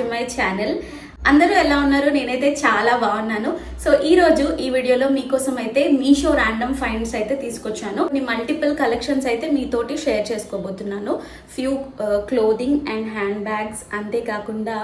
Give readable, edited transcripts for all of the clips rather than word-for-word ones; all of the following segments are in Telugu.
To my channel. అందరూ ఎలా ఉన్నారు? నేనైతే చాలా బాగున్నాను. సో ఈ రోజు ఈ వీడియోలో మీకోసం అయితే మీషో ర్యాండమ్ ఫైండ్స్ అయితే తీసుకొచ్చాను. మల్టిపుల్ కలెక్షన్స్ అయితే మీతోటి షేర్ చేసుకోబోతున్నాను. Few clothing and hand bags, అంతేకాకుండా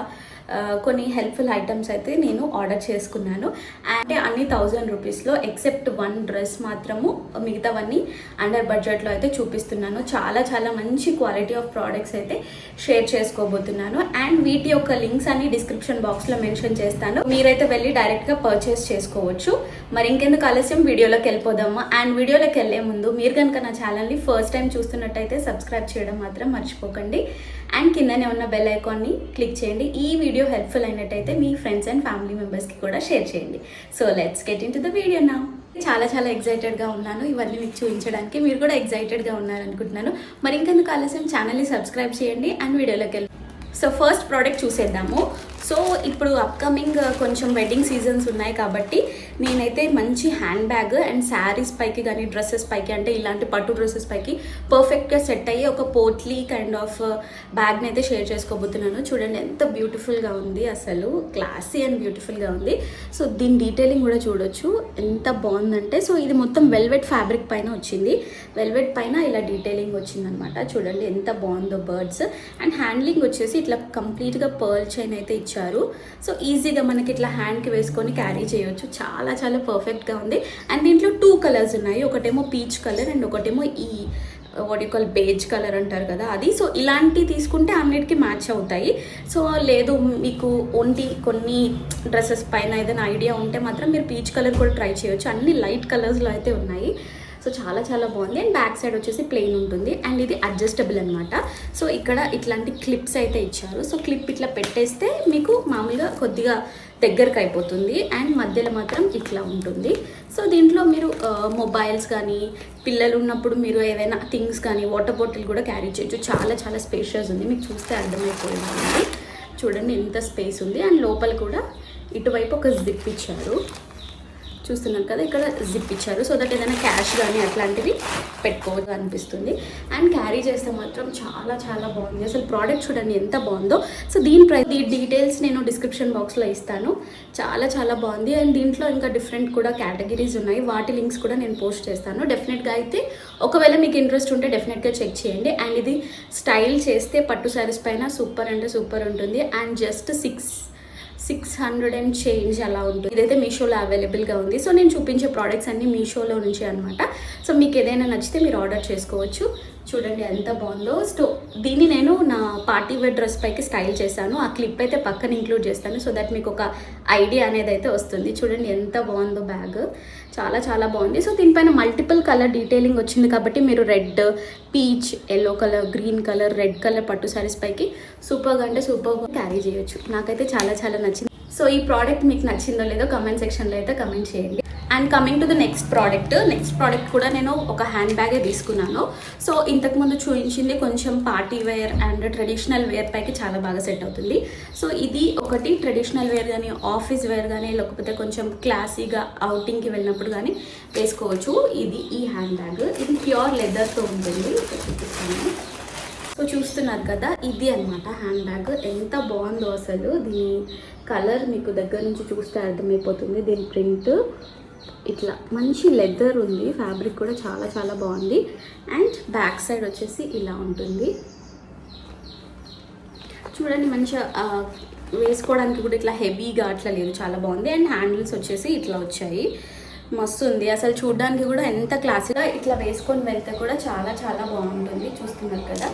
కొన్ని హెల్ప్ఫుల్ ఐటమ్స్ అయితే నేను ఆర్డర్ చేసుకున్నాను. అంటే అన్ని 1000 రూపీస్లో ఎక్సెప్ట్ వన్ డ్రెస్ మాత్రము, మిగతావన్నీ అండర్ బడ్జెట్లో అయితే చూపిస్తున్నాను. చాలా చాలా మంచి క్వాలిటీ ఆఫ్ ప్రోడక్ట్స్ అయితే షేర్ చేసుకోబోతున్నాను. అండ్ వీటి యొక్క లింక్స్ అన్ని డిస్క్రిప్షన్ బాక్స్లో మెన్షన్ చేస్తాను. మీరైతే వెళ్ళి డైరెక్ట్గా పర్చేస్ చేసుకోవచ్చు. మరి ఇంకెందుకు ఆలస్యం, వీడియోలోకి వెళ్ళిపోదాము. అండ్ వీడియోలోకి వెళ్ళే ముందు మీరు కనుక నా ఛానల్ని ఫస్ట్ టైం చూస్తున్నట్టయితే సబ్స్క్రైబ్ చేయడం మాత్రం మర్చిపోకండి. అండ్ కిందనే ఉన్న బెల్ ఐకాన్ని క్లిక్ చేయండి. ఈ వీడియో హెల్ప్ఫుల్ అయినట్టయితే మీ ఫ్రెండ్స్ అండ్ ఫ్యామిలీ మెంబర్స్కి కూడా షేర్ చేయండి. So let's get in to the video now. చాలా చాలా ఎక్సైటెడ్గా ఉన్నాను ఇవన్నీ మీకు చూపించడానికి. మీరు కూడా ఎక్సైటెడ్గా ఉన్నారనుకుంటున్నాను. మరి ఇంకెందుకు ఆలస్యం, ఛానల్ని సబ్స్క్రైబ్ చేయండి అండ్ వీడియోలోకి వెళ్ళి. సో ఫస్ట్ ప్రోడక్ట్ చూసేద్దాము. సో ఇప్పుడు అప్కమింగ్ కొంచెం వెడ్డింగ్ సీజన్స్ ఉన్నాయి కాబట్టి నేనైతే మంచి హ్యాండ్ బ్యాగ్ అండ్ శారీస్ పైకి కానీ డ్రెస్సెస్ పైకి, అంటే ఇలాంటి పట్టు డ్రెస్సెస్ పైకి పర్ఫెక్ట్గా సెట్ అయ్యి ఒక పోట్లీ కైండ్ ఆఫ్ బ్యాగ్ని అయితే షేర్ చేసుకోబోతున్నాను. చూడండి ఎంత బ్యూటిఫుల్గా ఉంది, అసలు క్లాసీ అండ్ బ్యూటిఫుల్గా ఉంది. సో దీని డీటెయిలింగ్ కూడా చూడొచ్చు ఎంత బాగుందంటే. సో ఇది మొత్తం వెల్వెట్ ఫ్యాబ్రిక్ పైన వచ్చింది. వెల్వెట్ పైన ఇలా డీటెయిలింగ్ వచ్చిందనమాట. చూడండి ఎంత బాగుందో బర్డ్స్. అండ్ హ్యాండ్లింగ్ వచ్చేసి ఇట్లా కంప్లీట్గా పర్ల్ చైన్ అయితే ఇచ్చారు. సో ఈజీగా మనకి ఇట్లా హ్యాండ్కి వేసుకొని క్యారీ చేయొచ్చు. చాలా చాలా పర్ఫెక్ట్గా ఉంది. అండ్ దీంట్లో 2 కలర్స్ ఉన్నాయి. ఒకటేమో పీచ్ కలర్ అండ్ ఒకటేమో ఈ what you call beige colour అంటారు కదా, అది. సో ఇలాంటివి తీసుకుంటే అన్నిటికీ మ్యాచ్ అవుతాయి. సో లేదు మీకు ఓన్లీ కొన్ని డ్రెస్సెస్ పైన ఏదైనా ఐడియా ఉంటే మాత్రం మీరు పీచ్ కలర్ కూడా ట్రై చేయొచ్చు. అన్ని లైట్ కలర్స్లో అయితే ఉన్నాయి. సో చాలా చాలా బాగుంది. అండ్ బ్యాక్ సైడ్ వచ్చేసి ప్లెయిన్ ఉంటుంది. అండ్ ఇది అడ్జస్టబుల్ అనమాట. సో ఇక్కడ ఇట్లాంటి క్లిప్స్ అయితే ఇచ్చారు. సో క్లిప్ ఇట్లా పెట్టేస్తే మీకు మామూలుగా కొద్దిగా దగ్గరకు అయిపోతుంది. అండ్ మధ్యలో మాత్రం ఇట్లా ఉంటుంది. సో దీంట్లో మీరు మొబైల్స్ కానీ, పిల్లలు ఉన్నప్పుడు మీరు ఏదైనా థింగ్స్ కానీ, వాటర్ బాటిల్ కూడా క్యారీ చేయొచ్చు. చాలా చాలా స్పేషియస్ ఉంది, మీకు చూస్తే అర్థమైపోయింది. చూడండి ఎంత స్పేస్ ఉంది. అండ్ లోపల కూడా ఇటువైపు ఒక జిప్ ఇచ్చారు. చూస్తున్నారు కదా, ఇక్కడ జిప్ ఇచ్చారు. సో దట్ ఏదైనా క్యాష్ కానీ అట్లాంటివి పెట్టుకోవచ్చు అనిపిస్తుంది. అండ్ క్యారీ చేస్తే మాత్రం చాలా చాలా బాగుంది. అసలు ప్రోడక్ట్ చూడండి ఎంత బాగుందో. సో దీని డీటెయిల్స్ నేను డిస్క్రిప్షన్ బాక్స్లో ఇస్తాను. చాలా చాలా బాగుంది. అండ్ దీంట్లో ఇంకా డిఫరెంట్ కూడా కేటగిరీస్ ఉన్నాయి. వాటి లింక్స్ కూడా నేను పోస్ట్ చేస్తాను. డెఫినెట్గా అయితే ఒకవేళ మీకు ఇంట్రెస్ట్ ఉంటే డెఫినెట్గా చెక్ చేయండి. అండ్ ఇది స్టైల్ చేస్తే పట్టు శారీస్ పైన సూపర్ అంటే సూపర్ ఉంటుంది. అండ్ జస్ట్ 600 అండ్ చేంజ్ అలా ఉంటుంది. ఇదైతే మీషోలో అవైలబుల్గా ఉంది. సో నేను చూపించే ప్రోడక్ట్స్ అన్నీ మీషోలో నుంచి అనమాట. సో మీకు ఏదైనా నచ్చితే మీరు ఆర్డర్ చేసుకోవచ్చు. చూడండి ఎంత బాగుందో. సో దీన్ని నేను నా పార్టీ వేర్ డ్రెస్ పైకి స్టైల్ చేశాను. ఆ క్లిప్ అయితే పక్కన ఇంక్లూడ్ చేస్తాను. సో దట్ మీకు ఒక ఐడియా అనేది అయితే వస్తుంది. చూడండి ఎంత బాగుందో బ్యాగ్, చాలా చాలా బాగుంది. సో దీనిపైన మల్టిపుల్ కలర్ డీటెయిలింగ్ వచ్చింది కాబట్టి మీరు red, peach, yellow colour, green colour, red colour పట్టు శారీస్ పైకి సూపర్గా అంటే సూపర్గా క్యారీ చేయొచ్చు. నాకైతే చాలా చాలా నచ్చింది. సో ఈ ప్రోడక్ట్ మీకు నచ్చిందో లేదో కమెంట్ సెక్షన్లో అయితే కమెంట్ చేయండి. And coming to the next product కూడా నేను ఒక హ్యాండ్ బ్యాగే తీసుకున్నాను. సో ఇంతకుముందు చూపించింది కొంచెం party wear and traditional wear పైకి చాలా బాగా సెట్ అవుతుంది. సో ఇది ఒకటి ట్రెడిషనల్ వేర్ కానీ, ఆఫీస్ వేర్ కానీ, లేకపోతే కొంచెం క్లాసీగా అవుటింగ్కి వెళ్ళినప్పుడు కానీ వేసుకోవచ్చు. ఇది ఈ హ్యాండ్ బ్యాగ్, ఇది ప్యూర్ లెదర్తో ఉంటుంది. చూపిస్తాను. సో చూస్తున్నారు కదా, ఇది అనమాట హ్యాండ్ బ్యాగ్. ఎంత బాగుందో అసలు. దీని కలర్ మీకు దగ్గర నుంచి చూస్తే అర్థమైపోతుంది. దీని ప్రింట్ ఇట్లా మంచి లెదర్ ఉంది. ఫ్యాబ్రిక్ కూడా చాలా చాలా బాగుంది. అండ్ బ్యాక్ సైడ్ వచ్చేసి ఇలా ఉంటుంది. చూడండి మంచిగా వేసుకోవడానికి కూడా ఇట్లా హెవీగా అట్లా లేదు, చాలా బాగుంది. అండ్ హ్యాండిల్స్ వచ్చేసి ఇట్లా వచ్చాయి, మస్తు ఉంది. అసలు చూడడానికి కూడా ఎంత క్లాసీగా ఇట్లా వేసుకొని వెళ్తే కూడా చాలా చాలా బాగుంటుంది. చూస్తున్నారు కదా.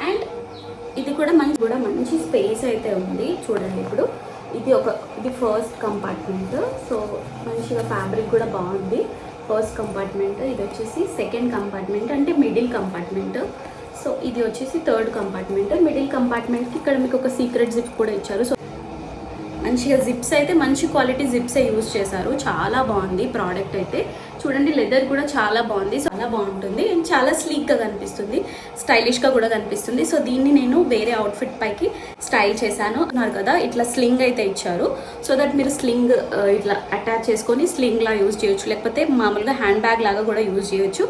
అండ్ ఇది కూడా మంచి స్పేస్ అయితే ఉంది. చూడండి ఇప్పుడు ఇది ఫస్ట్ కంపార్ట్మెంట్. సో మంచిగా ఫ్యాబ్రిక్ కూడా బాగుంది. First compartment. ఇది వచ్చేసి సెకండ్ కంపార్ట్మెంట్, అంటే మిడిల్ కంపార్ట్మెంట్. సో ఇది వచ్చేసి థర్డ్ కంపార్ట్మెంట్. మిడిల్ కంపార్ట్మెంట్కి ఇక్కడ మీకు ఒక సీక్రెట్ జిప్ కూడా ఇచ్చారు. సో మంచిగా జిప్స్ అయితే మంచి క్వాలిటీ జిప్సే యూజ్ చేశారు. చాలా బాగుంది ప్రోడక్ట్ అయితే. చూడండి లెదర్ కూడా చాలా బాగుంది, చాలా బాగుంటుంది. అండ్ చాలా స్లీక్గా కనిపిస్తుంది, స్టైలిష్గా కూడా కనిపిస్తుంది. సో దీన్ని నేను వేరే అవుట్ఫిట్ పైకి స్టైల్ చేశాను. అన్నారు కదా, ఇట్లా స్లింగ్ అయితే ఇచ్చారు. సో దట్ మీరు స్లింగ్ ఇట్లా అటాచ్ చేసుకొని స్లింగ్లా యూజ్ చేయొచ్చు, లేకపోతే మామూలుగా హ్యాండ్ బ్యాగ్ లాగా కూడా యూజ్ చేయొచ్చు.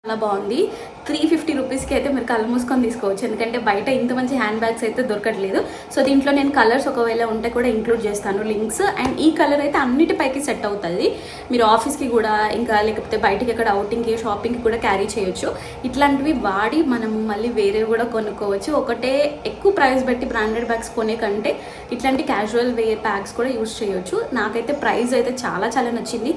చాలా బాగుంది. 350 రూపీస్కి అయితే మీరు కళ్ళు మూసుకొని తీసుకోవచ్చు, ఎందుకంటే బయట ఇంత మంచి హ్యాండ్ బ్యాగ్స్ అయితే దొరకట్లేదు. సో దీంట్లో నేను కలర్స్ ఒకవేళ ఉంటే కూడా ఇంక్లూడ్ చేస్తాను లింక్స్. అండ్ ఈ కలర్ అయితే అన్నిటిపైకి సెట్ అవుతుంది. మీరు ఆఫీస్కి కూడా ఇంకా లేకపోతే బయటికి ఎక్కడ అవుటింగ్కి షాపింగ్కి కూడా క్యారీ చేయొచ్చు. ఇట్లాంటివి వాడి మనము మళ్ళీ వేరే కూడా కొనుక్కోవచ్చు. ఒకటే ఎక్కువ ప్రైస్ పెట్టి బ్రాండెడ్ బ్యాగ్స్ కొనే కంటే ఇట్లాంటి క్యాజువల్ వేర్ బ్యాగ్స్ కూడా యూజ్ చేయొచ్చు. నాకైతే ప్రైస్ అయితే చాలా చాలా నచ్చింది.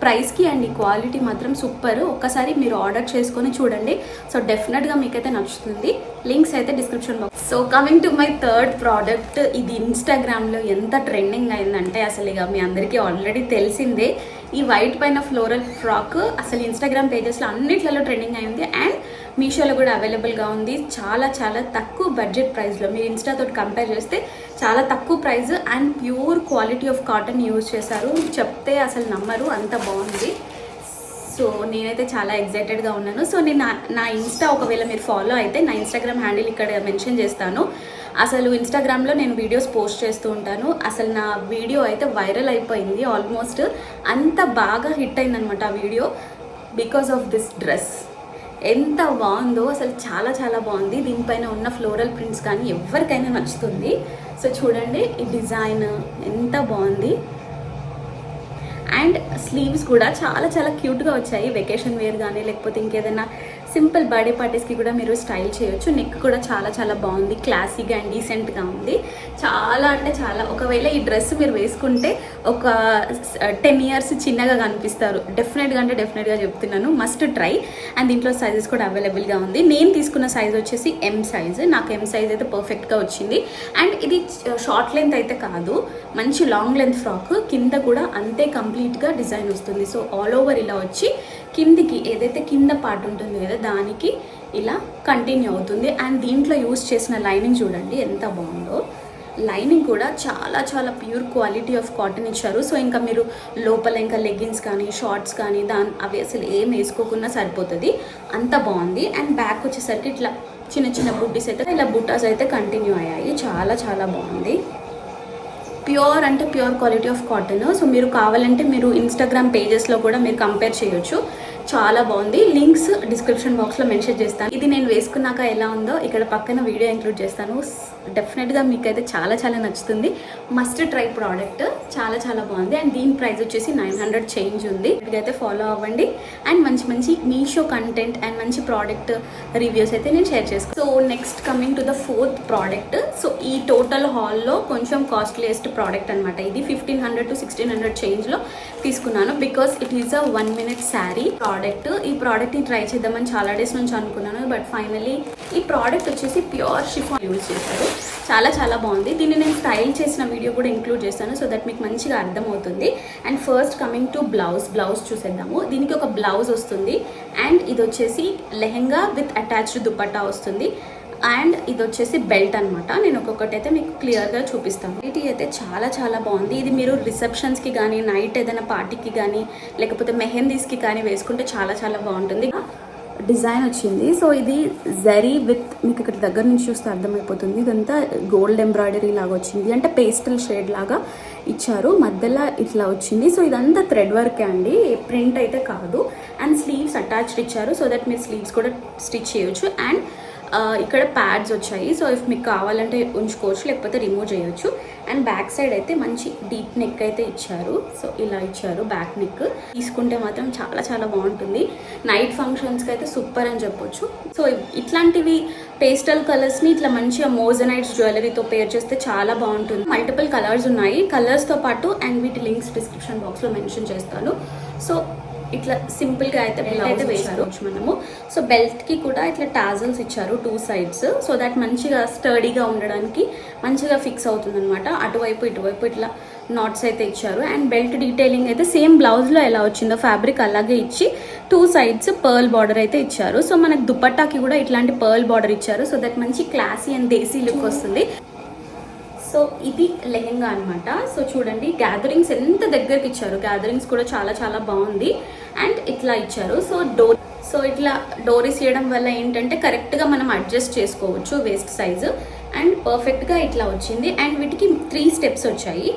ప్రైస్కి అండ్ ఈ క్వాలిటీ మాత్రం సూపర్. ఒక్కసారి మీరు ఆర్డర్ చేసుకొని చూడండి. సో డెఫినెట్గా మీకైతే నచ్చుతుంది. లింక్స్ అయితే description box. So coming to my third product. ఇది ఇన్స్టాగ్రామ్లో ఎంత ట్రెండింగ్ అయిందంటే అసలు ఇక మీ అందరికీ ఆల్రెడీ తెలిసిందే. ఈ వైట్ పైన ఫ్లోరల్ ఫ్రాక్ అసలు ఇన్స్టాగ్రామ్ పేజెస్లో అన్నిట్లలో ట్రెండింగ్ అయింది. అండ్ మీషోలో కూడా అవైలబుల్గా ఉంది. చాలా చాలా తక్కువ బడ్జెట్ ప్రైస్లో. మీరు ఇన్స్టాతో కంపేర్ చేస్తే చాలా తక్కువ price and pure quality of cotton use చేశారు. చెప్తే అసలు నమ్మరు, అంత బాగుంది. సో నేనైతే చాలా ఎక్సైటెడ్గా ఉన్నాను. సో నేను నా ఇన్స్టా ఒకవేళ మీరు ఫాలో అయితే నా ఇన్స్టాగ్రామ్ హ్యాండిల్ ఇక్కడ మెన్షన్ చేస్తాను. అసలు ఇన్స్టాగ్రామ్లో నేను వీడియోస్ పోస్ట్ చేస్తూ ఉంటాను. అసలు నా వీడియో అయితే వైరల్ అయిపోయింది. ఆల్మోస్ట్ అంత బాగా హిట్ అయిందనమాట ఆ video because of this dress. ఎంత బాగుందో అసలు, చాలా చాలా బాగుంది. దీనిపైన ఉన్న ఫ్లోరల్ ప్రింట్స్ కానీ ఎవరికైనా నచ్చుతుంది. సో చూడండి ఈ డిజైన్ ఎంత బాగుంది. అండ్ స్లీవ్స్ కూడా చాలా చాలా క్యూట్గా వచ్చాయి. వెకేషన్ వేర్ కానీ లేకపోతే ఇంకేదైనా సింపుల్ బర్త్డే పార్టీస్కి కూడా మీరు స్టైల్ చేయొచ్చు. నెక్ కూడా చాలా చాలా బాగుంది. క్లాసీగా అండ్ డీసెంట్గా ఉంది. చాలా అంటే చాలా. ఒకవేళ ఈ డ్రెస్ మీరు వేసుకుంటే ఒక 10 years చిన్నగా కనిపిస్తారు. డెఫినెట్గా చెప్తున్నాను. Must try. అండ్ దీంట్లో సైజెస్ కూడా అవైలబుల్గా ఉంది. నేను తీసుకున్న సైజ్ వచ్చేసి M సైజ్. నాకు M సైజ్ అయితే పర్ఫెక్ట్గా వచ్చింది. అండ్ ఇది షార్ట్ లెంత్ అయితే కాదు, మంచి లాంగ్ లెంత్ ఫ్రాక్. కింద కూడా అంతే కంప్లీట్గా డిజైన్ వస్తుంది. సో ఆల్ ఓవర్ ఇలా వచ్చి కిందికి ఏదైతే కింద పార్ట్ ఉంటుంది కదా దానికి ఇలా కంటిన్యూ అవుతుంది. అండ్ దీంట్లో యూజ్ చేసిన లైనింగ్ చూడండి ఎంత బాగుందో. లైనింగ్ కూడా చాలా చాలా ప్యూర్ క్వాలిటీ ఆఫ్ కాటన్ ఇచ్చారు. సో ఇంకా మీరు లోపల ఇంకా లెగ్గిన్స్ కానీ షార్ట్స్ కానీ అవి అసలు ఏం వేసుకోకుండా సరిపోతుంది, అంత బాగుంది. అండ్ బ్యాక్ వచ్చేసరికి ఇట్లా చిన్న చిన్న బుట్టీస్ అయితే ఇలా బుట్టాస్ అయితే కంటిన్యూ అయ్యాయి. చాలా చాలా బాగుంది. ప్యూర్ అంటే pure quality of cotton. So మీరు కావాలంటే మీరు ఇన్స్టాగ్రామ్ పేజెస్లో కూడా మీరు కంపేర్ చేయొచ్చు. చాలా బాగుంది. లింక్స్ డిస్క్రిప్షన్ బాక్స్లో మెన్షన్ చేస్తాను. ఇది నేను వేసుకున్నాక ఎలా ఉందో ఇక్కడ పక్కన వీడియో ఇంక్లూడ్ చేస్తాను. డెఫినెట్గా మీకైతే చాలా చాలా నచ్చుతుంది. Must try product. చాలా చాలా బాగుంది. అండ్ దీని ప్రైస్ వచ్చేసి 900 చేంజ్ ఉంది. ఇక్కడికైతే ఫాలో అవ్వండి. అండ్ మంచి మంచి మీషో కంటెంట్ అండ్ మంచి ప్రోడక్ట్ రివ్యూస్ అయితే నేను షేర్ చేస్తాను. So next coming to the fourth product. So ఈ టోటల్ హాల్లో కొంచెం కాస్ట్లీయెస్ట్ ప్రోడక్ట్ అనమాట. ఇది 1500 to 1600 చేంజ్లో తీసుకున్నాను. Because it is a 1 minute sari product. ఈ ప్రోడక్ట్ని ట్రై చేద్దామని చాలా డేస్ నుంచి అనుకున్నాను. బట్ ఫైనలీ ఈ ప్రోడక్ట్ వచ్చేసి ప్యూర్ షిఫాన్ యూజ్ చేశారు. చాలా చాలా బాగుంది. దీన్ని నేను స్టైల్ చేసిన వీడియో కూడా ఇంక్లూడ్ చేస్తాను సో దట్ మీకు మంచిగా అర్థమవుతుంది. And first coming to blouse చూసేద్దాము. దీనికి ఒక బ్లౌజ్ వస్తుంది. అండ్ ఇది వచ్చేసి లెహెంగా విత్ అటాచ్డ్ దుపట్టా వస్తుంది. అండ్ ఇది వచ్చేసి బెల్ట్ అనమాట. నేను ఒక్కొక్కటి అయితే మీకు క్లియర్గా చూపిస్తాను. ఇది అయితే చాలా చాలా బాగుంది. ఇది మీరు రిసెప్షన్స్కి కానీ నైట్ ఏదైనా పార్టీకి కానీ లేకపోతే మెహందీస్కి కానీ వేసుకుంటే చాలా చాలా బాగుంటుంది. డిజైన్ వచ్చింది. సో ఇది జరీ విత్, మీకు ఇక్కడ దగ్గర నుంచి చూస్తే అర్థమైపోతుంది, ఇదంతా గోల్డ్ ఎంబ్రాయిడరీ లాగా వచ్చింది. అంటే పేస్టల్ షేడ్ లాగా ఇచ్చారు. మధ్యలో ఇట్లా వచ్చింది. సో ఇదంతా థ్రెడ్ వర్కే అండి, ప్రింట్ అయితే కాదు. అండ్ స్లీవ్స్ అటాచ్డ్ ఇచ్చారు సో దట్ మీరు స్లీవ్స్ కూడా స్టిచ్ చేయొచ్చు. అండ్ ఇక్కడ ప్యాడ్స్ వచ్చాయి. సో ఇఫ్ మీకు కావాలంటే ఉంచుకోవచ్చు, లేకపోతే రిమూవ్ చేయొచ్చు. అండ్ బ్యాక్ సైడ్ అయితే మంచి డీప్ నెక్ అయితే ఇచ్చారు. సో ఇలా ఇచ్చారు బ్యాక్ నెక్. తీసుకుంటే మాత్రం చాలా చాలా బాగుంటుంది. నైట్ ఫంక్షన్స్కి అయితే సూపర్ అని చెప్పొచ్చు. సో ఇట్లాంటివి పేస్టల్ కలర్స్ని ఇట్లా మంచిగా మోజనైట్స్ జ్యువెలరీతో పేర్ చేస్తే చాలా బాగుంటుంది. మల్టిపుల్ కలర్స్ ఉన్నాయి. కలర్స్తో పాటు అండ్ వీటి లింక్స్ డిస్క్రిప్షన్ బాక్స్లో మెన్షన్ చేస్తాను. సో ఇట్లా సింపుల్గా అయితే బెల్ట్ అయితే వేసుకోవచ్చు మనము. సో బెల్ట్కి కూడా ఇట్లా టాజల్స్ ఇచ్చారు 2 sides. సో దట్ మంచిగా స్టడీగా ఉండడానికి మంచిగా ఫిక్స్ అవుతుంది అనమాట. అటువైపు ఇటువైపు ఇట్లా నాట్స్ అయితే ఇచ్చారు. అండ్ బెల్ట్ డీటెయిలింగ్ అయితే సేమ్ బ్లౌజ్లో ఎలా వచ్చిందో ఫ్యాబ్రిక్ అలాగే ఇచ్చి 2 sides పర్ల్ బార్డర్ అయితే ఇచ్చారు. సో మనకు దుపట్టాకి కూడా ఇట్లాంటి పర్ల్ బార్డర్ ఇచ్చారు. సో దట్ మంచి క్లాసీ అండ్ దేశీ లుక్ వస్తుంది. సో ఇది లెహెంగా అనమాట. సో చూడండి గ్యాదరింగ్స్ ఎంత దగ్గరికి ఇచ్చారు. గ్యాదరింగ్స్ కూడా చాలా చాలా బాగుంది. అండ్ ఇట్లా ఇచ్చారు. సో ఇట్లా డోరీస్ చేయడం వల్ల ఏంటంటే కరెక్ట్గా మనం అడ్జస్ట్ చేసుకోవచ్చు వేస్ట్ సైజు. అండ్ పర్ఫెక్ట్గా ఇట్లా వచ్చింది. అండ్ వీటికి 3 steps వచ్చాయి,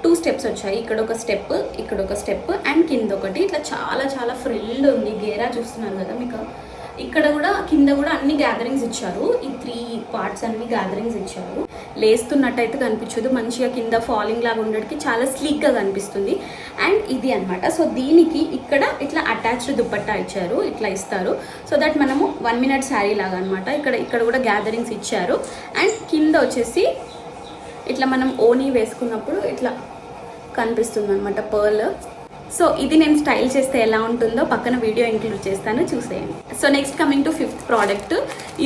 2 steps వచ్చాయి. ఇక్కడ ఒక స్టెప్, ఇక్కడ ఒక స్టెప్ అండ్ కింద ఒకటి. ఇట్లా చాలా చాలా ఫ్రిల్డ్ ఉంది. గేరా చూస్తున్నారు కదా, మీకు ఇక్కడ కూడా కింద కూడా అన్ని గ్యాదరింగ్స్ ఇచ్చారు. ఈ 3 పార్ట్స్ అన్ని గ్యాదరింగ్స్ ఇచ్చారు. లేస్తున్నట్టయితే కనిపించదు, మంచిగా కింద ఫాలింగ్ లాగా ఉండడానికి చాలా స్లీక్గా కనిపిస్తుంది. అండ్ ఇది అనమాట. సో దీనికి ఇక్కడ ఇట్లా అటాచ్డ్ దుపట్టా ఇచ్చారు, ఇట్లా ఇస్తారు. సో దట్ మనము 1 minute శారీ లాగా అనమాట. ఇక్కడ కూడా గ్యాదరింగ్స్ ఇచ్చారు. అండ్ కింద వచ్చేసి ఇట్లా మనం ఓనీ వేసుకున్నప్పుడు ఇట్లా కనిపిస్తుంది అనమాట పర్ల్. సో ఇది నేను స్టైల్ చేస్తే ఎలా ఉంటుందో పక్కన వీడియో ఇంక్లూడ్ చేస్తాను, చూసేయండి. So next coming to 5th product.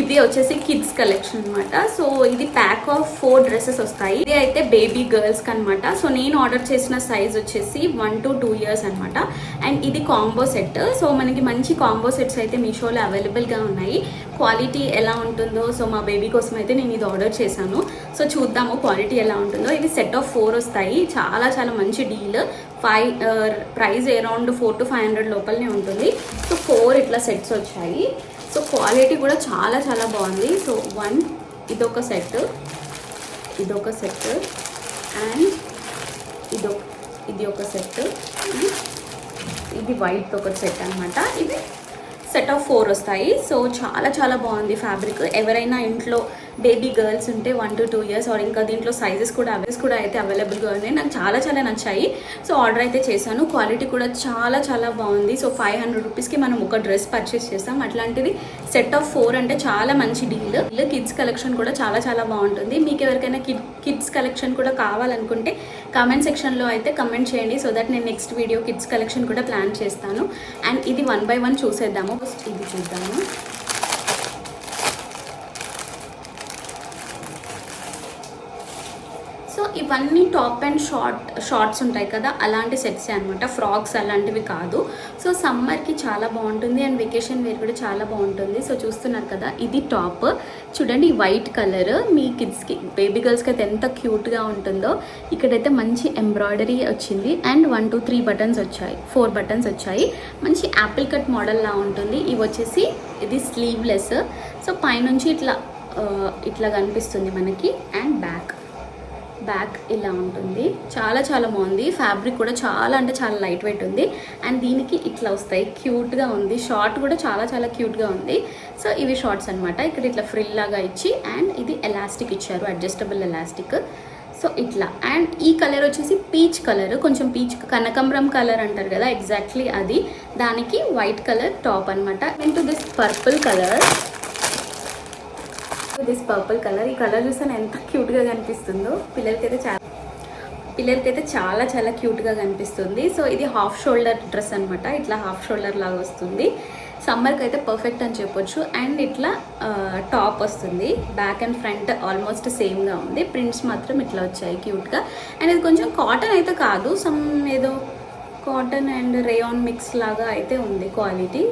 ఇది వచ్చేసి కిడ్స్ కలెక్షన్ అనమాట. సో ఇది ప్యాక్ ఆఫ్ 4 డ్రెస్సెస్ వస్తాయి. ఇది అయితే బేబీ గర్ల్స్కి అనమాట. సో నేను ఆర్డర్ చేసిన సైజ్ వచ్చేసి 1 to 2 years అనమాట. అండ్ ఇది కాంబో సెట్. సో మనకి మంచి కాంబో సెట్స్ అయితే మీషోలో అవైలబుల్గా ఉన్నాయి. క్వాలిటీ ఎలా ఉంటుందో, సో మా బేబీ కోసం అయితే నేను ఇది ఆర్డర్ చేశాను. సో చూద్దాము క్వాలిటీ ఎలా ఉంటుందో. ఇది సెట్ ఆఫ్ 4 వస్తాయి. చాలా మంచి డీల్. ప్రైస్ అరౌండ్ 400 to 500 లోపలనే ఉంటుంది. సో 4 ఇట్లా సెట్స్ వచ్చాయి. సో క్వాలిటీ కూడా చాలా బాగుంది. సో 1 ఇదొక సెట్, ఇదొక సెట్, అండ్ ఇది ఒక సెట్, ఇది వైట్ ఒక సెట్ అనమాట. ఇది సెట్ ఆఫ్ 4 వస్తాయి. సో చాలా బాగుంది ఫ్యాబ్రిక్. ఎవరైనా ఇంట్లో బేబీ గర్ల్స్ ఉంటే 1 to 2 years, ఆర్ ఇంకా దీంట్లో సైజెస్ కూడా అయితే అవైలబుల్గా ఉన్నాయి. నాకు చాలా నచ్చాయి. సో ఆర్డర్ అయితే చేశాను. క్వాలిటీ కూడా చాలా బాగుంది. సో 500 రూపీస్కి మనం ఒక డ్రెస్ పర్చేస్ చేస్తాం. అట్లాంటిది సెట్ ఆఫ్ 4 అంటే చాలా మంచి డీల్. కిడ్స్ కలెక్షన్ కూడా చాలా బాగుంటుంది. మీకు ఎవరికైనా కిడ్స్ కలెక్షన్ కూడా కావాలనుకుంటే కామెంట్ సెక్షన్లో అయితే కమెంట్ చేయండి. సో దట్ నేను నెక్స్ట్ వీడియో కిడ్స్ కలెక్షన్ కూడా ప్లాన్ చేస్తాను. అండ్ ఇది 1 by 1 చూసేద్దాము. ఇది చూద్దాము. సో ఇవన్నీ టాప్ అండ్ షార్ట్స్ ఉంటాయి కదా, అలాంటి సెట్సే అనమాట. ఫ్రాక్స్ అలాంటివి కాదు. సో సమ్మర్కి చాలా బాగుంటుంది. అండ్ వెకేషన్ వేర్ కూడా చాలా బాగుంటుంది. సో చూస్తున్నారు కదా, ఇది టాప్ చూడండి, వైట్ కలర్. మీ కిడ్స్కి బేబీ గర్ల్స్కి అయితే ఎంత క్యూట్గా ఉంటుందో. ఇక్కడైతే మంచి ఎంబ్రాయిడరీ వచ్చింది. అండ్ 1 to 3 బటన్స్ వచ్చాయి, 4 బటన్స్ వచ్చాయి. మంచి యాపిల్ కట్ మోడల్లా ఉంటుంది. ఇవి వచ్చేసి ఇది స్లీవ్లెస్. సో పైనుంచి ఇట్లా కనిపిస్తుంది మనకి. అండ్ బ్యాక్ ఇలా ఉంటుంది. చాలా బాగుంది. ఫ్యాబ్రిక్ కూడా చాలా లైట్ వెయిట్ ఉంది. అండ్ దీనికి ఇట్లా వస్తాయి, క్యూట్గా ఉంది. షార్ట్ కూడా చాలా క్యూట్గా ఉంది. సో ఇవి షార్ట్స్ అనమాట. ఇక్కడ ఇట్లా ఫ్రిల్ లాగా ఇచ్చి, అండ్ ఇది ఎలాస్టిక్ ఇచ్చారు, అడ్జస్టబుల్ ఎలాస్టిక్. సో ఇట్లా. అండ్ ఈ కలర్ వచ్చేసి పీచ్ కలర్, కొంచెం పీచ్ కనకంబరం కలర్ అంటారు కదా, ఎగ్జాక్ట్లీ అది. దానికి వైట్ కలర్ టాప్ అనమాట. Into this purple colour. ఈ కలర్ చూస్తే ఎంత క్యూట్గా కనిపిస్తుందో. పిల్లలకైతే చాలా క్యూట్గా కనిపిస్తుంది. సో ఇది హాఫ్ షోల్డర్ డ్రెస్ అనమాట. ఇట్లా హాఫ్ షోల్డర్ లాగా వస్తుంది. సమ్మర్కి అయితే పర్ఫెక్ట్ అని చెప్పొచ్చు. అండ్ ఇట్లా టాప్ వస్తుంది. బ్యాక్ అండ్ ఫ్రంట్ ఆల్మోస్ట్ సేమ్గా ఉంది. ప్రింట్స్ మాత్రం ఇట్లా వచ్చాయి క్యూట్గా. అండ్ ఇది కొంచెం కాటన్ అయితే కాదు, ఏదో కాటన్ అండ్ రేయాన్ మిక్స్ లాగా అయితే ఉంది. క్వాలిటీ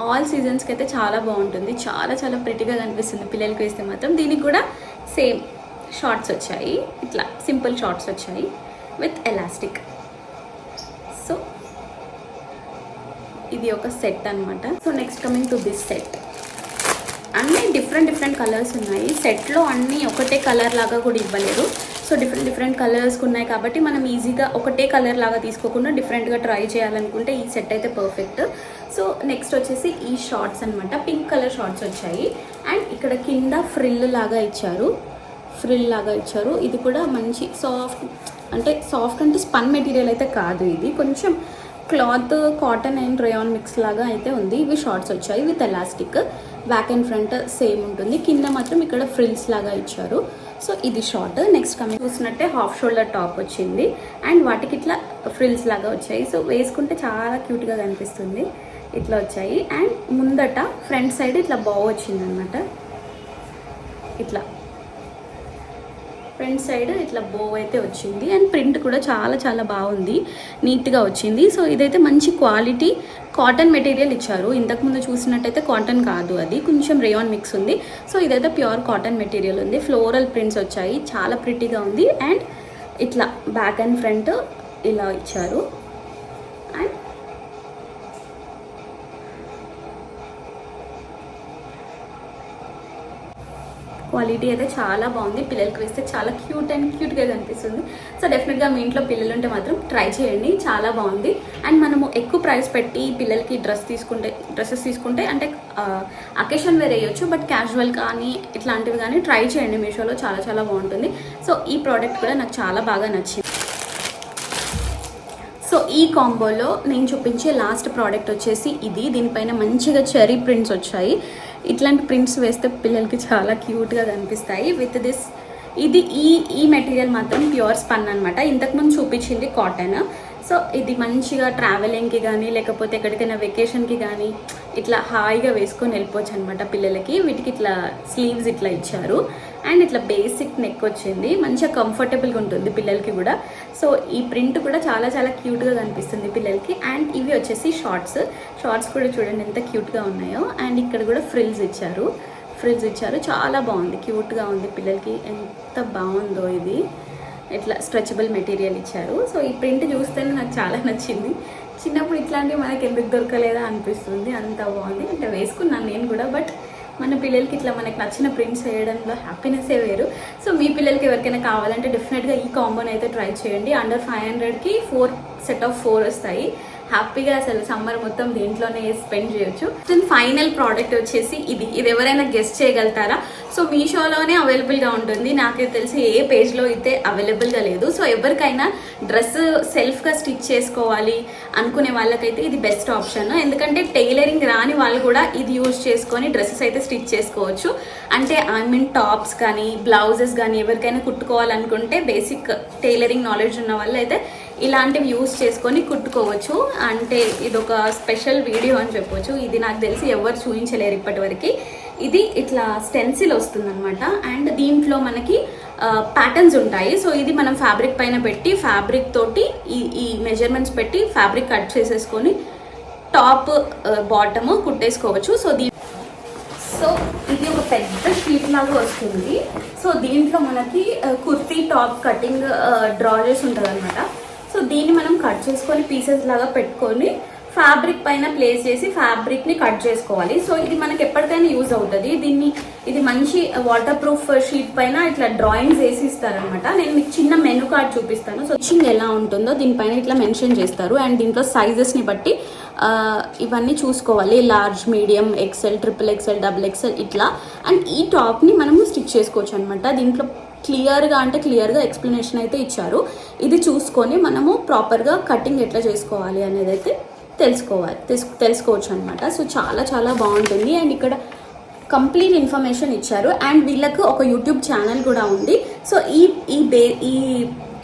ఆల్ సీజన్స్కి అయితే చాలా బాగుంటుంది. చాలా ప్రిటీగా కనిపిస్తుంది పిల్లలకి వేస్తే మాత్రం. దీనికి కూడా సేమ్ షార్ట్స్ వచ్చాయి, ఇట్లా సింపుల్ షార్ట్స్ వచ్చాయి విత్ ఎలాస్టిక్. సో ఇది ఒక సెట్ అనమాట. So next coming to this set. అన్నీ డిఫరెంట్ కలర్స్ ఉన్నాయి. సెట్లో అన్నీ ఒకటే కలర్ లాగా కూడా ఇవ్వలేరు. సో డిఫరెంట్ కలర్స్ ఉన్నాయి కాబట్టి మనం ఈజీగా ఒకటే కలర్ లాగా తీసుకోకుండా డిఫరెంట్గా ట్రై చేయాలనుకుంటే ఈ సెట్ అయితే పర్ఫెక్ట్. సో నెక్స్ట్ వచ్చేసి ఈ షార్ట్స్ అనమాట. పింక్ కలర్ షార్ట్స్ వచ్చాయి. అండ్ ఇక్కడ కింద ఫ్రిల్ లాగా ఇచ్చారు. ఇది కూడా మంచి సాఫ్ట్ అంటే స్పన్ మెటీరియల్ అయితే కాదు. ఇది కొంచెం cloth cotton and rayon mix లాగా అయితే ఉంది. ఇవి షార్ట్స్ వచ్చాయి with elastic. Back and front same ఉంటుంది. కింద మాత్రం ఇక్కడ ఫ్రిల్స్ లాగా ఇచ్చారు. సో ఇది షార్ట్. నెక్స్ట్ కమింగ్ చూసినట్టే హాఫ్ షోల్డర్ టాప్ వచ్చింది. అండ్ వాటికి ఇట్లా ఫ్రిల్స్ లాగా వచ్చాయి. సో వేసుకుంటే చాలా క్యూట్గా కనిపిస్తుంది. ఇట్లా వచ్చాయి. అండ్ ముందట ఫ్రంట్ సైడ్ ఇట్లా బౌ వచ్చింది అనమాట. ఇట్లా ఫ్రంట్ సైడ్ ఇట్లా బో అయితే వచ్చింది. అండ్ ప్రింట్ కూడా చాలా బాగుంది, నీట్గా వచ్చింది. సో ఇదైతే మంచి క్వాలిటీ కాటన్ మెటీరియల్ ఇచ్చారు. ఇంతకుముందు చూసినట్టయితే కాటన్ కాదు, అది కొంచెం రేయాన్ మిక్స్ ఉంది. సో ఇదైతే ప్యూర్ కాటన్ మెటీరియల్ ఉంది. ఫ్లోరల్ ప్రింట్స్ వచ్చాయి, చాలా ప్రిటీగా ఉంది. అండ్ ఇట్లా బ్యాక్ అండ్ ఫ్రంట్ ఇలా ఇచ్చారు. అండ్ క్వాలిటీ అయితే చాలా బాగుంది. పిల్లలకి వేస్తే చాలా క్యూట్గా కనిపిస్తుంది. సో డెఫినెట్గా మీ ఇంట్లో పిల్లలు ఉంటే మాత్రం ట్రై చేయండి, చాలా బాగుంది. అండ్ మనము ఎక్కువ ప్రైస్ పెట్టి పిల్లలకి డ్రెస్సెస్ తీసుకుంటే అంటే అకేషన్ వేర్ వేయొచ్చు, బట్ క్యాజువల్ కానీ ఇట్లాంటివి కానీ ట్రై చేయండి. మీషోలో చాలా చాలా బాగుంటుంది. సో ఈ ప్రోడక్ట్ కూడా నాకు చాలా బాగా నచ్చింది. సో ఈ కాంబోలో నేను చూపించే లాస్ట్ ప్రోడక్ట్ వచ్చేసి ఇది. దీనిపైన మంచిగా చెరీ ప్రింట్స్ వచ్చాయి. ఇట్లాంటి ప్రింట్స్ వేస్తే పిల్లలకి చాలా క్యూట్గా కనిపిస్తాయి. విత్ దిస్ ఇది ఈ మెటీరియల్ మాత్రం ప్యూర్ స్పన్ అనమాట. ఇంతకుముందు చూపించింది కాటన్. సో ఇది మంచిగా ట్రావెలింగ్కి కానీ లేకపోతే ఎక్కడికైనా వెకేషన్కి కానీ ఇట్లా హాయిగా వేసుకొని వెళ్ళిపోవచ్చు అనమాట పిల్లలకి. వీటికి ఇట్లా స్లీవ్స్ ఇట్లా ఇచ్చారు అండ్ ఇట్లా బేసిక్ నెక్ వచ్చింది. మంచిగా కంఫర్టబుల్గా ఉంటుంది పిల్లలకి కూడా. సో ఈ ప్రింట్ కూడా చాలా చాలా క్యూట్గా కనిపిస్తుంది పిల్లలకి. అండ్ ఇవి వచ్చేసి షార్ట్స్ కూడా చూడండి ఎంత క్యూట్గా ఉన్నాయో. అండ్ ఇక్కడ కూడా ఫ్రిల్స్ ఇచ్చారు చాలా బాగుంది, క్యూట్గా ఉంది పిల్లలకి. ఎంత బాగుందో ఇది. ఇట్లా స్ట్రెచబుల్ మెటీరియల్ ఇచ్చారు. సో ఈ ప్రింట్ చూస్తేనే నాకు చాలా నచ్చింది. చిన్నప్పుడు ఇట్లాంటివి మనకి ఎందుకు దొరకలేదా అనిపిస్తుంది, అంత బాగుంది. అంటే వేసుకున్నాను నేను కూడా, బట్ మన పిల్లలకి ఇట్లా మనకి నచ్చిన ప్రింట్స్ వేయడంలో హ్యాపీనెస్సే వేరు. సో మీ పిల్లలకి ఎవరికైనా కావాలంటే డెఫినెట్గా ఈ కాంబోని అయితే ట్రై చేయండి. అండర్ 500కి 4 సెట్ ఆఫ్ 4 వస్తాయి. హ్యాపీగా అసలు సమ్మర్ మొత్తం దీంట్లోనే స్పెండ్ చేయొచ్చు. దెన్ ఫైనల్ ప్రోడక్ట్ వచ్చేసి ఇది ఎవరైనా గెస్ట్ చేయగలుగుతారా? సో మీషోలోనే అవైలబుల్గా ఉంటుంది. నాకైతే తెలిసి ఏ పేజ్లో అయితే అవైలబుల్గా లేదు. సో ఎవరికైనా డ్రెస్ సెల్ఫ్గా స్టిచ్ చేసుకోవాలి అనుకునే వాళ్ళకైతే ఇది బెస్ట్ ఆప్షన్. ఎందుకంటే టైలరింగ్ రాని వాళ్ళు కూడా ఇది యూజ్ చేసుకొని డ్రెస్సెస్ అయితే స్టిచ్ చేసుకోవచ్చు. అంటే టాప్స్ కానీ బ్లౌజెస్ కానీ ఎవరికైనా కుట్టుకోవాలనుకుంటే బేసిక్ టైలరింగ్ నాలెడ్జ్ ఉన్న వాళ్ళు అయితే ఇలాంటివి యూజ్ చేసుకొని కుట్టుకోవచ్చు. అంటే ఇది ఒక స్పెషల్ వీడియో అని చెప్పొచ్చు. ఇది నాకు తెలిసి ఎవరు చూపించలేరు ఇప్పటివరకు. ఇది ఇట్లా స్టెన్సిల్ వస్తుంది అనమాట. అండ్ దీంట్లో మనకి ప్యాటర్న్స్ ఉంటాయి. సో ఇది మనం ఫ్యాబ్రిక్ పైన పెట్టి ఫ్యాబ్రిక్ తోటి ఈ మెజర్మెంట్స్ పెట్టి ఫ్యాబ్రిక్ కట్ చేసేసుకొని టాప్ బాటమ్ కుట్టేసుకోవచ్చు. సో ఇది ఒక పెద్ద షీట్ లాగా వస్తుంది. సో దీంట్లో మనకి కుర్తీ టాప్ కటింగ్ డ్రా చేసి ఉంటుంది అనమాట. సో దీన్ని మనం కట్ చేసుకొని పీసెస్ లాగా పెట్టుకొని ఫ్యాబ్రిక్ పైన ప్లేస్ చేసి ఫ్యాబ్రిక్ని కట్ చేసుకోవాలి. సో ఇది మనకి ఎప్పటికైనా యూజ్ అవుతుంది. ఇది మంచి వాటర్ ప్రూఫ్ షీట్ పైన ఇట్లా డ్రాయింగ్స్ వేసి ఇస్తారనమాట. నేను మీకు చిన్న మెనూ కార్డ్ చూపిస్తాను. సో స్టిచ్చింగ్ ఎలా ఉంటుందో దీనిపైన ఇట్లా మెన్షన్ చేస్తారు. అండ్ దీంట్లో సైజెస్ని బట్టి ఇవన్నీ చూసుకోవాలి. Large, medium, XL, XXL, XXL ఇట్లా. అండ్ ఈ టాప్ని మనము స్టిచ్ చేసుకోవచ్చు అనమాట. దీంట్లో క్లియర్గా ఎక్స్ప్లెనేషన్ అయితే ఇచ్చారు. ఇది చూసుకొని మనము ప్రాపర్గా కటింగ్ ఎట్లా చేసుకోవాలి అనేది అయితే తెలుసుకోవచ్చు అనమాట. సో చాలా చాలా బాగుంటుంది. అండ్ ఇక్కడ కంప్లీట్ ఇన్ఫర్మేషన్ ఇచ్చారు. అండ్ వీళ్ళకు ఒక యూట్యూబ్ ఛానల్ కూడా ఉంది. సో ఈ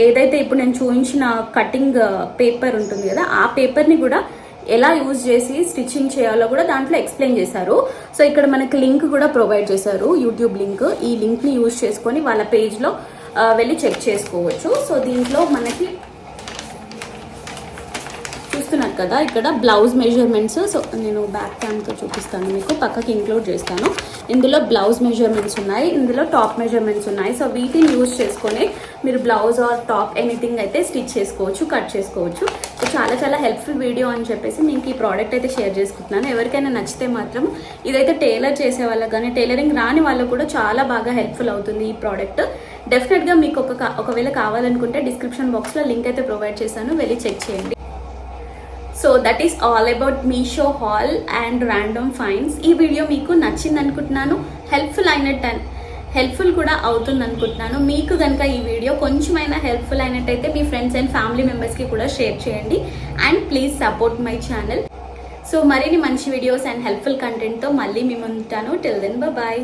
ఏదైతే ఇప్పుడు నేను చూపించిన కటింగ్ పేపర్ ఉంటుంది కదా, ఆ పేపర్ని కూడా ఎలా యూజ్ చేసి స్టిచ్చింగ్ చేయాలో కూడా దాంట్లో ఎక్స్ప్లెయిన్ చేశారు. సో ఇక్కడ మనకి లింక్ కూడా ప్రొవైడ్ చేశారు, యూట్యూబ్ లింక్. ఈ లింక్ని యూజ్ చేసుకొని వాళ్ళ పేజ్లో వెళ్ళి చెక్ చేసుకోవచ్చు. సో దీంట్లో మనకి చూస్తున్నారు కదా ఇక్కడ బ్లౌజ్ మెజర్మెంట్స్. సో నేను బ్యాక్ క్యామ్తో చూపిస్తాను, మీకు పక్కకి ఇంక్లూడ్ చేస్తాను. ఇందులో బ్లౌజ్ మెజర్మెంట్స్ ఉన్నాయి, ఇందులో టాప్ మెజర్మెంట్స్ ఉన్నాయి. సో వీటిని యూజ్ చేసుకొని మీరు బ్లౌజ్ ఆర్ టాప్ ఎనీథింగ్ అయితే స్టిచ్ చేసుకోవచ్చు, కట్ చేసుకోవచ్చు. సో చాలా చాలా హెల్ప్ఫుల్ వీడియో అని చెప్పేసి మీకు ఈ ప్రోడక్ట్ అయితే షేర్ చేసుకుంటున్నాను. ఎవరికైనా నచ్చితే మాత్రం ఇదైతే టైలర్ చేసే వాళ్ళకి కానీ టైలరింగ్ రాని వాళ్ళకు కూడా చాలా బాగా హెల్ప్ఫుల్ అవుతుంది ఈ ప్రోడక్ట్. డెఫినెట్గా మీకు ఒకవేళ కావాలనుకుంటే డిస్క్రిప్షన్ బాక్స్లో లింక్ అయితే ప్రొవైడ్ చేశాను, వెళ్ళి చెక్ చేయండి. So that is all about Meesho hall and random finds. ఈ వీడియో మీకు నచ్చింది అనుకుంటున్నాను, హెల్ప్ఫుల్ కూడా అవుతుంది అనుకుంటున్నాను. మీకు కనుక ఈ వీడియో కొంచెమైనా హెల్ప్ఫుల్ అయినట్టయితే మీ ఫ్రెండ్స్ అండ్ ఫ్యామిలీ మెంబర్స్కి కూడా షేర్ చేయండి. And please support my channel. So మరిన్ని మంచి వీడియోస్ అండ్ హెల్ప్ఫుల్ కంటెంట్తో మళ్ళీ మేము ఉంటాను. Till then bye.